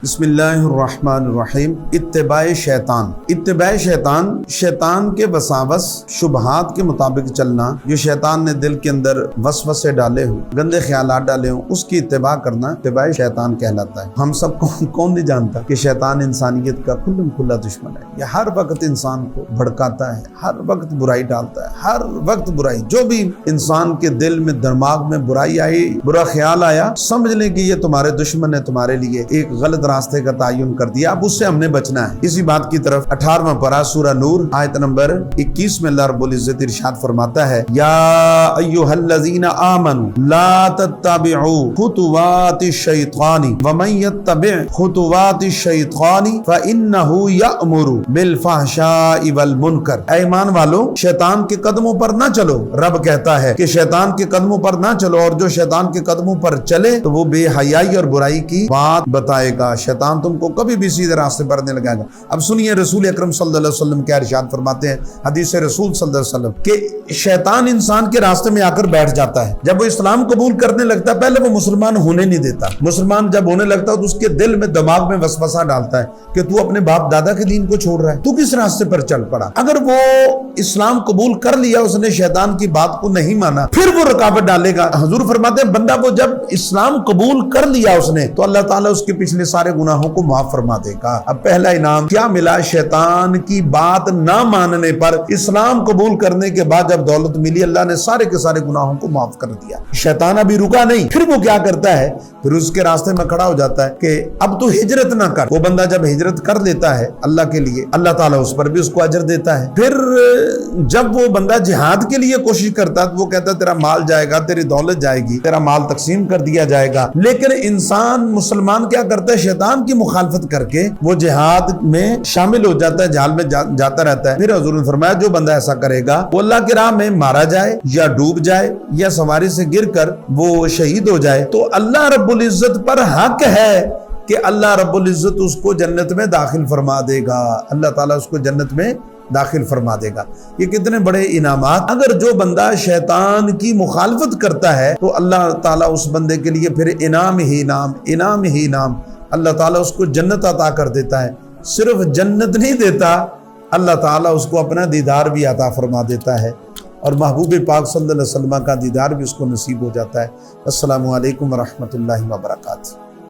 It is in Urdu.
بسم اللہ الرحمن الرحیم۔ اتباع شیطان شیطان کے وساوس شبہات کے مطابق چلنا، جو شیطان نے دل کے اندر وسوسے ڈالے ہوں، گندے خیالات ڈالے ہوں، اس کی اتباع کرنا اتباع شیطان کہلاتا ہے۔ ہم سب کون نہیں جانتا کہ شیطان انسانیت کا کھلم کھلا دشمن ہے۔ یہ ہر وقت انسان کو بھڑکاتا ہے، ہر وقت برائی ڈالتا ہے، ہر وقت برائی۔ جو بھی انسان کے دل میں دماغ میں برائی آئی، برا خیال آیا، سمجھ لیں کہ یہ تمہارے دشمن ہے، تمہارے لیے ایک غلط راستے کا تعین کر دیا، اب اس سے ہم نے بچنا ہے۔ اسی بات کی طرف 18واں پارہ سورہ نور آیت نمبر 21 میں اللہ رب العزت ارشاد فرماتا ہے، یا ایھا الذین آمنوا لا تتبعوا خطوات الشیطان ومن یتبع خطوات الشیطان فانہ یأمر بالفحشاء والمنکر۔ اے ایمان والو، شیطان کے قدموں پر نہ چلو۔ رب کہتا ہے کہ شیطان کے قدموں پر نہ چلو، اور جو شیطان کے قدموں پر چلے تو وہ بے حیائی اور برائی کی بات بتائے گا۔ شیطان تم کو کبھی بھی سیدھے راستے پر نہیں لگائے گا۔ اب سنیے رسول اکرم صلی اللہ علیہ وسلم کیا ارشاد فرماتے ہیں، حدیث رسول صلی اللہ علیہ وسلم، کہ شیطان انسان کے راستے میں آ کر بیٹھ جاتا ہے۔ جب وہ اسلام قبول کرنے لگتا ہے، پہلے وہ مسلمان ہونے نہیں دیتا۔ مسلمان جب ہونے لگتا ہے تو اس کے دل میں دماغ میں وسوسہ ڈالتا ہے کہ تو اپنے باپ دادا کے دین کو چھوڑ رہا ہے، تو کس راستے پر چل پڑا۔ اگر وہ اسلام قبول کر لیا، اس نے شیطان کی بات کو نہیں مانا، پھر وہ رکاوٹ ڈالے گا۔ حضور فرماتے ہیں بندہ وہ جب اسلام قبول کر لیا اس نے، تو اللہ تعالیٰ اس کے پچھلے سارے گناہوں کو معاف فرما دے گا۔ اب پہلا انعام کیا ملا؟ شیطان کی بات نہ ماننے پر اسلام قبول کرنے کے بعد جب دولت ملی، اللہ نے سارے کے سارے گناہوں کو معاف کر دیا۔ شیطان ابھی رکا نہیں، پھر وہ کیا کرتا ہے، پھر اس کے راستے میں کھڑا ہو جاتا ہے کہ اب تو ہجرت نہ کر۔ وہ بندہ جب ہجرت کر لیتا ہے اللہ کے لیے، اللہ تعالیٰ اس پر بھی اس کو اجر دیتا ہے۔ پھر جب وہ بندہ جہاد کے لیے کوشش کرتا ہے تو وہ کہتا ہے تیرا مال جائے گا، تیری دولت جائے گی، تیرا مال تقسیم کر دیا جائے گا۔ لیکن انسان مسلمان کیا کرتا ہے، شیطان کی مخالفت کر کے وہ جہاد میں شامل ہو جاتا ہے، جہاد میں جاتا رہتا ہے۔ پھر حضور نے فرمایا جو بندہ ایسا کرے گا وہ اللہ کی راہ میں مارا جائے یا ڈوب جائے یا سواری سے گر کر وہ شہید ہو جائے، تو اللہ رب العزت پر حق ہے کہ اللہ رب العزت اس کو جنت میں داخل فرما دے گا۔ اللہ تعالیٰ اس کو جنت میں داخل فرما دے گا۔ یہ کتنے بڑے انعامات۔ اگر جو بندہ شیطان کی مخالفت کرتا ہے تو اللہ تعالیٰ اس بندے کے لیے پھر انعام ہی انعام اللہ تعالیٰ اس کو جنت عطا کر دیتا ہے۔ صرف جنت نہیں دیتا، اللہ تعالیٰ اس کو اپنا دیدار بھی عطا فرما دیتا ہے، اور محبوب پاک صلی اللہ علیہ وسلم کا دیدار بھی اس کو نصیب ہو جاتا ہے۔ السلام علیکم ورحمۃ اللہ وبرکاتہ۔